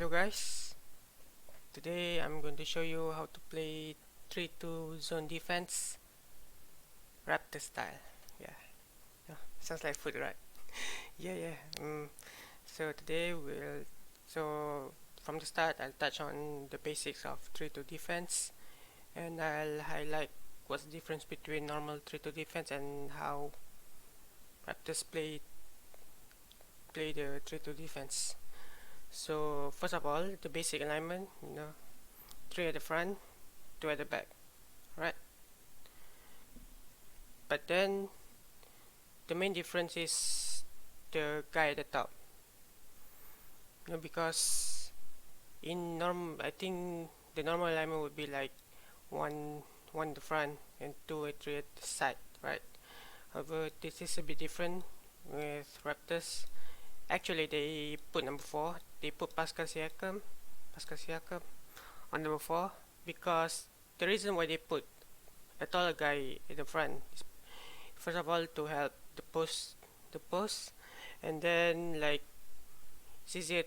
Hello guys, today I'm going to show you how to play 3-2 zone defense Raptor style. Yeah, yeah, sounds like food, right? Yeah. So today so from the start I'll touch on the basics of 3-2 defense, and I'll highlight what's the difference between normal 3-2 defense and how Raptors play the 3-2 defense. So first of all, the basic alignment, 3 at the front, 2 at the back, right? But then the main difference is the guy at the top. Because I think the normal alignment would be like one at the front and 2 or 3 at the side, right? However, this is a bit different with Raptors. Actually, they put number 4. They put Pascal Siakam on number 4 because the reason why they put a taller guy in the front is first of all to help the post, and then like it's easier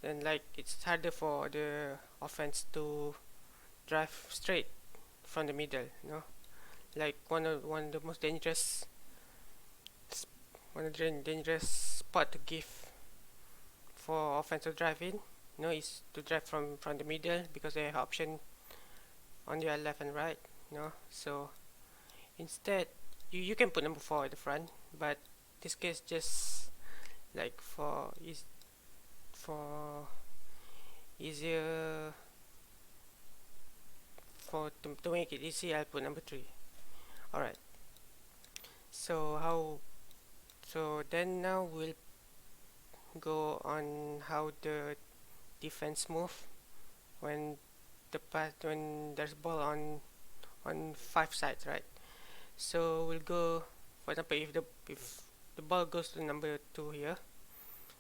and like it's harder for the offense to drive straight from the middle. Like one of the most dangerous spot to give for offense to drive in. Is to drive from the middle because they have option on their left and right. So instead you can put number 4 at the front, but this case just like for easier to make it easy, I'll put number 3. Alright, so then now we'll go on how the defense move when when there's ball on 5 sides, right? So we'll go, for example, if the ball goes to number 2 here,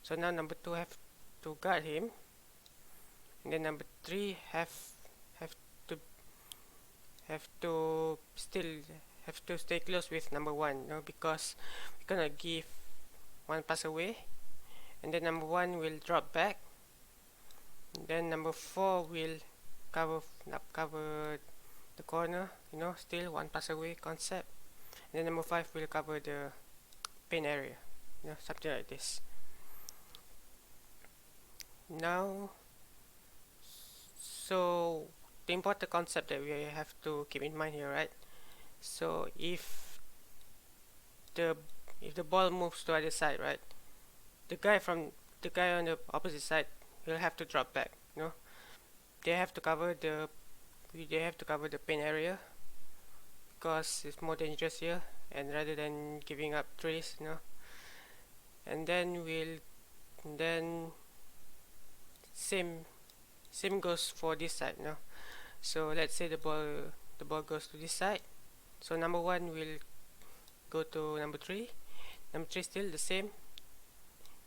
so now number 2 have to guard him, and then number 3 to have to still have to stay close with number 1, because we're gonna give one pass away, and then number 1 will drop back, and then number 4 will cover the corner, still one pass away concept, and then number 5 will cover the paint area, something like this. Now, so the important concept that we have to keep in mind here, right? So if the ball moves to the other side, right, the guy on the opposite side will have to drop back. They have to cover the paint area because it's more dangerous here, and rather than giving up trees, and then same goes for this side. So let's say the ball goes to this side, so number 1 will go to number 3. Number 3 still the same,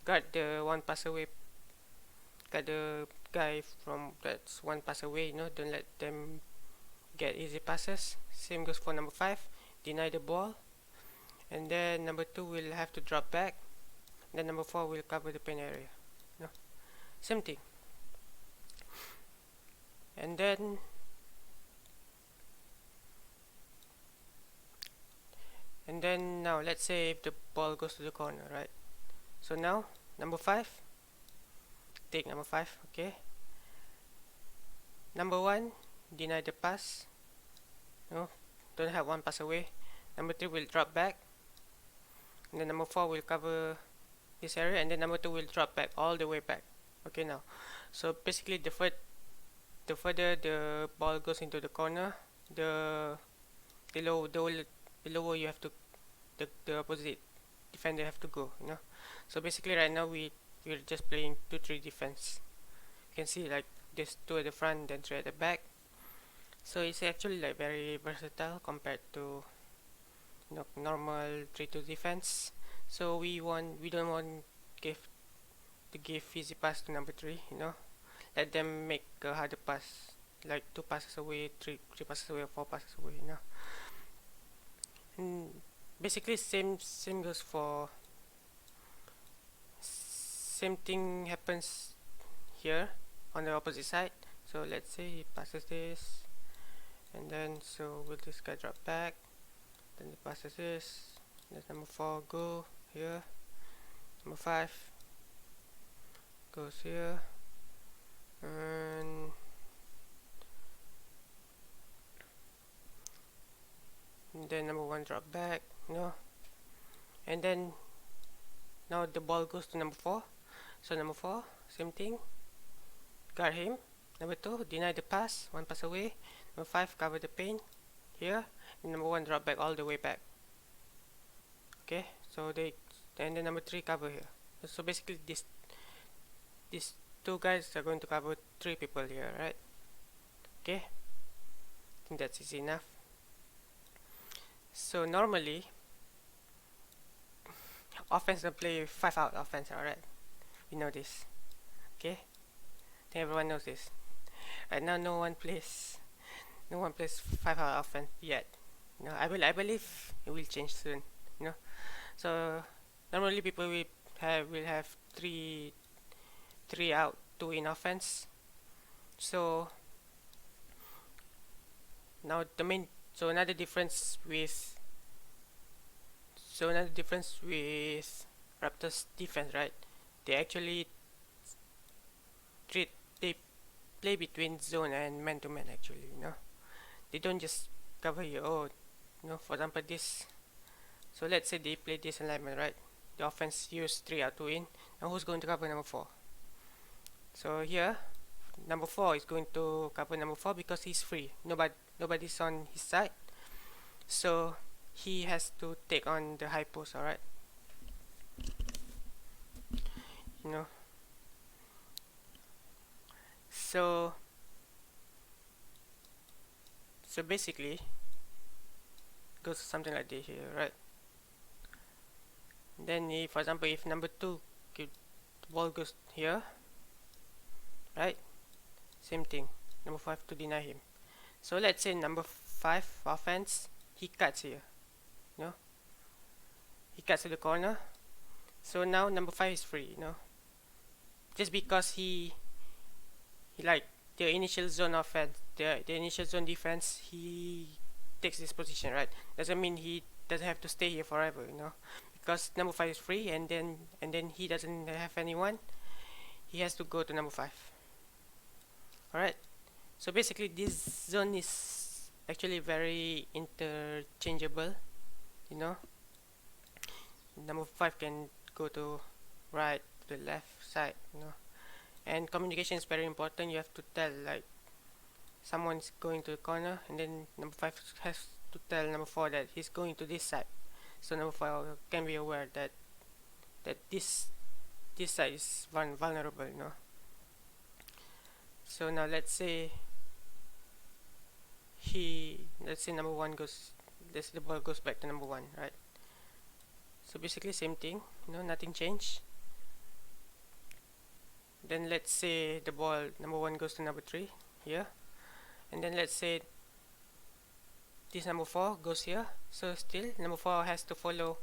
guard the one pass away, guard the guy from that's one pass away. Don't let them get easy passes. Same goes for number 5, deny the ball, and then number 2 will have to drop back, then number 4 will cover the paint area. Same thing. And then now let's say if the ball goes to the corner, right? So now number 5, take number 5, okay? Number 1, deny the pass. Don't have one pass away. Number 3 will drop back, and then number 4 will cover this area, and then number 2 will drop back all the way back. Okay, now, so basically the further the ball goes into the corner, the lower you have to the opposite defender have to go. So basically right now we're just playing 2-3 defense. You can see like there's 2 at the front, then 3 at the back. So it's actually like very versatile compared to normal 3-2 defense. So we don't want to give easy pass to number 3. Let them make a harder pass, like 2 passes away, 3 passes away, or 4 passes away. And basically same goes for same thing happens here on the opposite side. So let's say he passes this, and then so will this guy drop back, then he passes this, let number 4 go here, number 5 goes here, and then number 1 drop back, and then now the ball goes to number 4. So number 4, same thing, guard him. Number 2, deny the pass, 1 pass away. Number 5, cover the paint here, and number 1 drop back all the way back. Okay, so and then number 3 cover here. So basically these 2 guys are going to cover 3 people here, right? Okay, I think that's easy enough. So normally offense don't play 5 out offense, alright? We know this. Okay, I think everyone knows this. Right now no one plays 5 out offense yet. I believe it will change soon. So normally people will have 3 out, 2 in offense. So now another difference with Raptors defense, right? They actually they play between zone and man to man actually, They don't just cover you. For example this. So let's say they play this alignment, right? The offense use 3 out, 2 in. Now who's going to cover number 4? So here number 4 is going to cover number 4 because he's free. Nobody's on his side. So he has to take on the high post, alright? So basically goes something like this here, right? Then for example, if number 2 the ball goes here, right? Same thing, number 5 to deny him. So let's say number 5 offense, he cuts here, he cuts to the corner. So now number 5 is free, just because he like the initial zone offense, the initial zone defense, he takes this position, right? Doesn't mean he doesn't have to stay here forever, because number 5 is free, and then he doesn't have anyone. He has to go to number 5. Alright, so basically this zone is actually very interchangeable. Number 5 can go to right, to the left side, and communication is very important. You have to tell, like, someone's going to the corner, and then number 5 has to tell number 4 that he's going to this side, so number 5 can be aware that this side is vulnerable, So now let's say number 1 goes, the ball goes back to number 1, right? So basically same thing, nothing changed. Then let's say the ball, number 1 goes to number 3 here, and then let's say this number 4 goes here. So still number 4 has to follow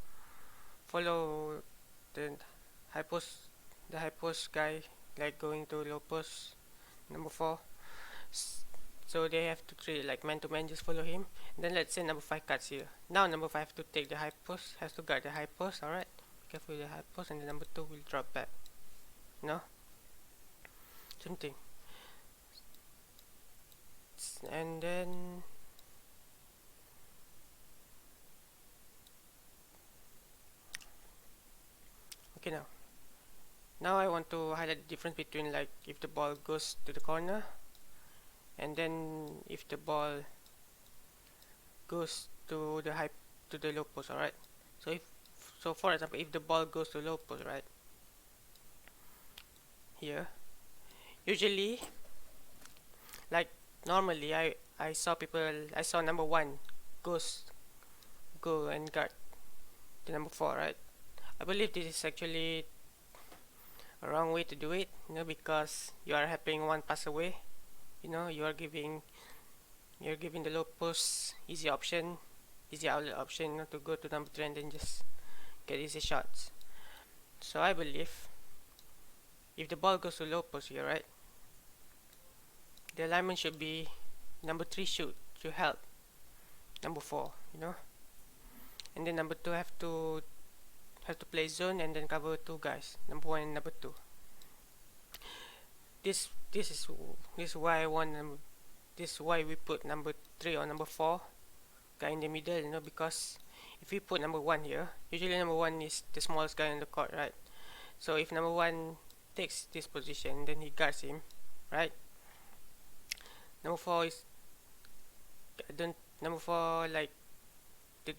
the high post guy, like going to low post number 4. So they have to treat it like man to man, just follow him. And then let's say number 5 cuts here. Now number 5 to take the high post, has to guard the high post, alright? Be careful with the high post, and then number 2 will drop back. Same thing. And then okay, now I want to highlight the difference between, like, if the ball goes to the corner, and then if the ball goes to the low post, alright? So for example, if the ball goes to low post, right here, usually, like, normally I saw number 1 go and guard the number 4, right? I believe this is actually a wrong way to do it, because you are helping 1 pass away. You are giving the low post easy outlet option, to go to number 3 and then just get easy shots. So I believe if the ball goes to low post here, right, the alignment should be number 3 should help number 4, you know, and then number 2 have to play zone and then cover 2 guys, number 1 and number 2. This is why I want this is why we put number 3 or number 4 guy in the middle, you know, because if we put number 1 here, usually number 1 is the smallest guy on the court, right? So if number 1 takes this position, then he guards him, right? Number 4 is don't number 4, like, the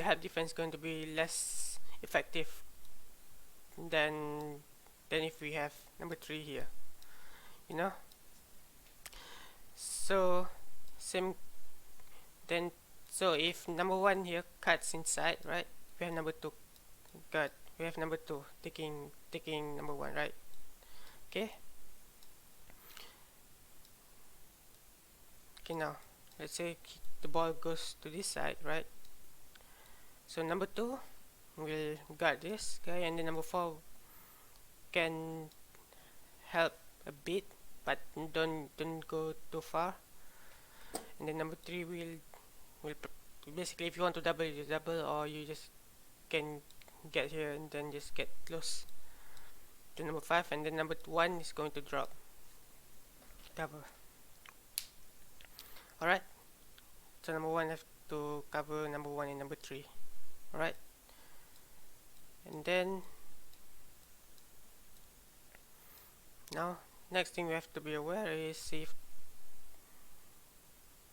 help defense going to be less effective than if we have number 3 here, you know. So same then, so if number 1 here cuts inside, right, we have number 2 cut, we have number 2 taking number 1, right? Okay, now let's say the ball goes to this side, right? So number 2 will guard this guy, and then number 4 can help a bit, but don't go too far. And then number 3 will basically, if you want to double, you double, or you just can get here and then just get close to number 5, and then number 1 is going to drop cover. Alright, so number 1 have to cover number 1 and number 3. Alright, and then now next thing we have to be aware is if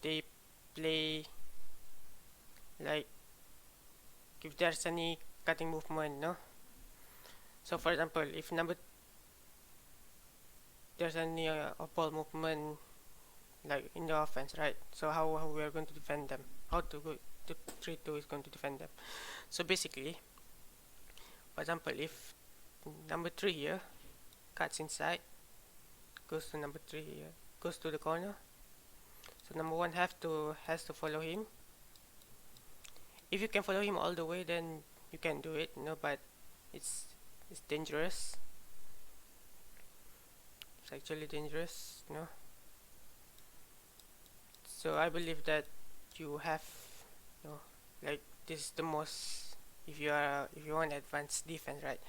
they play, like, if there's any cutting movement, no? So for example, if there's any ball movement, like in the offense, right? So how we are going to defend them, how to go to 3-2 is going to defend them. So basically, for example, if number 3 here cuts inside, goes to number 3 here, goes to the corner, so number 1 has to follow him. If you can follow him all the way, then you can do it, you know, but it's dangerous. It's actually dangerous, you know. So I believe that you have, you know, like, this is the most, if you want advanced defense, right,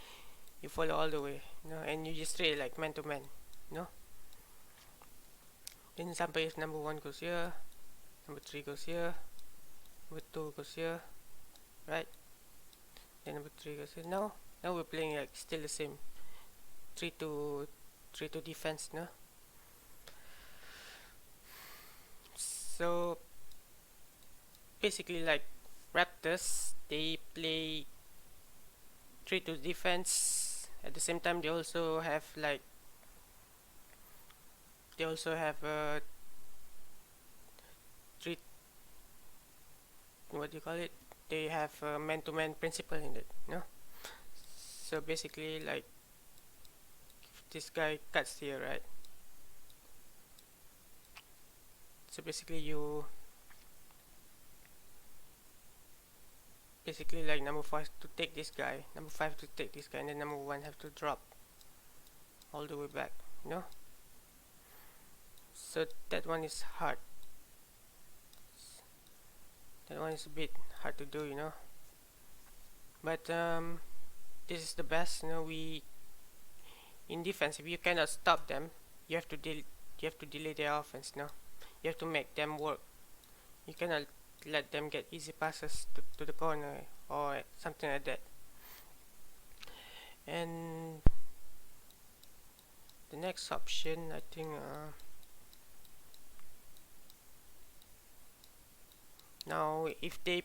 you follow all the way, you know, and you just trade like man to man, you know. Then example, if number 1 goes here, number 3 goes here, number 2 goes here, right, then number 3 goes here. Now we're playing like still the same 3-2 defense, no? So basically, like, Raptors, they play 3-2 defense. At the same time, they also have three, what do you call it, they have a man-to-man principle in it, no? So basically, like, if this guy cuts here, right, so basically like, number 4 to take this guy, number 5 to take this guy, and then number 1 have to drop all the way back, you know. So that one is hard, that one is a bit hard to do, you know, but this is the best, you know. We, in defense, if you cannot stop them, you have to delay their offense, no? You have to make them work. You cannot let them get easy passes to the corner or something like that. And the next option, I think, now if they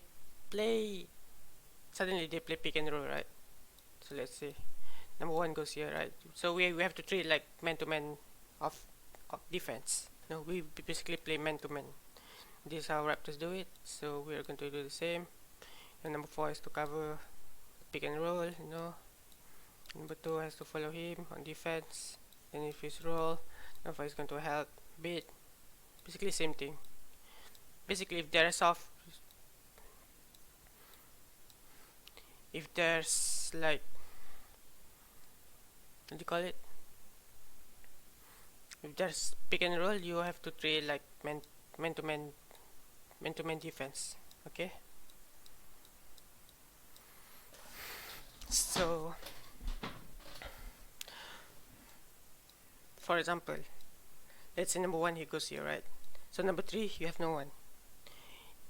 suddenly they play pick and roll, right? So let's say number 1 goes here, right? So we have to treat like man to man of defense. No, we basically play man to man. This is how Raptors do it, so we are going to do the same. And number 4 has to cover pick and roll, you know. Number 2 has to follow him on defense. Then if he's roll, number 5 is going to help bit. Basically same thing. Basically, if there's like, what do you call it, if there's pick and roll, you have to treat like man to man defense. Okay, so for example, let's say number one he goes here, right? So number three you have no one.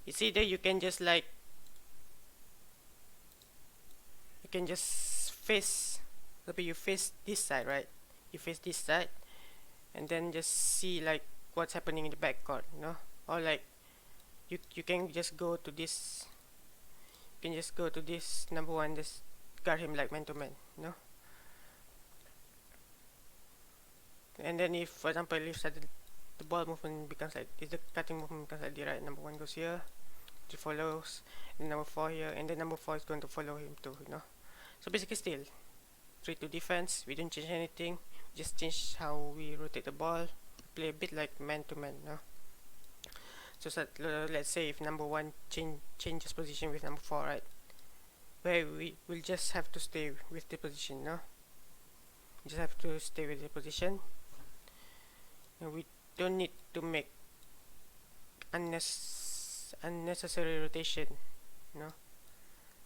It's either you can just like you can just face, maybe you face this side, right? You face this side and then just see like what's happening in the back court, you know, or like you can just go to this, you can just go to this number one, just guard him like man to man, you know. And then if for example if suddenly the ball movement becomes like if the cutting movement becomes like the right, number one goes here, he follows, and number four here, and then number four is going to follow him too, you know. So basically still 3-2 defense, we don't change anything, just change how we rotate the ball, play a bit like man to man, you know. So let's say if number one changes position with number four, right? Where we will just have to stay with the position, no? Just have to stay with the position. And we don't need to make unnecessary rotation, you know?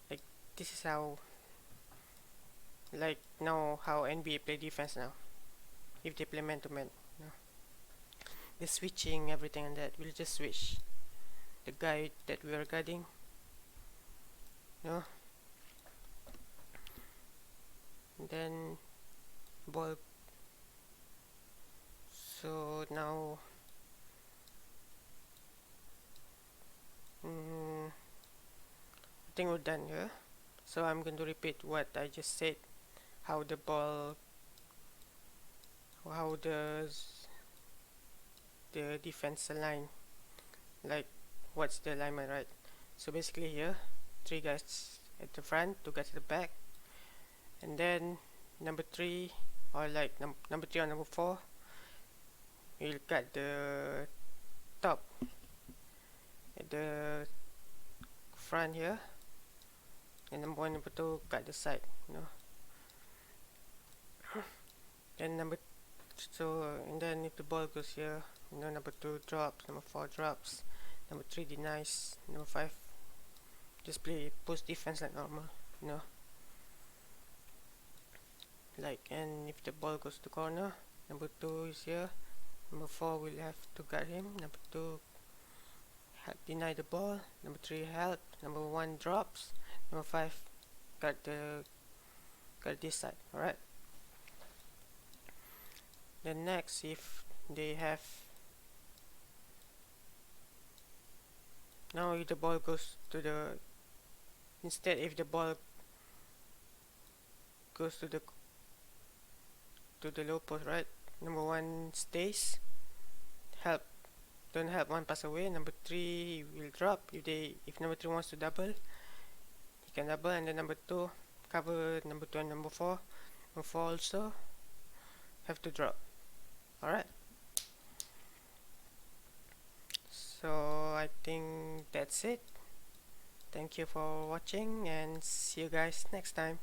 Like this is how, like now how NBA play defense now. If they play man to man, you know? The switching, everything and that, we'll just switch the guy that we are guarding, you know? And then ball. So now I think we're done here. So I'm going to repeat what I just said, how the ball, how the defense align, like what's the alignment, right? So basically here, 3 guys at the front, 2 guys at the back, and then number 3 or like number 3 or number 4 you'll cut the top at the front here, and number 1 number 2 cut the side, you know. Then and then if the ball goes here, you know, number 2 drops, number 4 drops, number 3 denies, number 5 just play post defense like normal, you know. Like, and if the ball goes to corner, number 2 is here, number 4 will have to guard him, number 2 deny the ball, number 3 help, number 1 drops, number 5 guard this side. Alright, then next, if they have, now if the ball goes to the, instead if the ball goes to the low post, right, number 1 stays, help, don't help 1 pass away, number 3 will drop. If number 3 wants to double, he can double, and then number 2 cover number 2 and number 4. Number 4 also have to drop. Alright, so I think that's it. Thank you for watching and see you guys next time.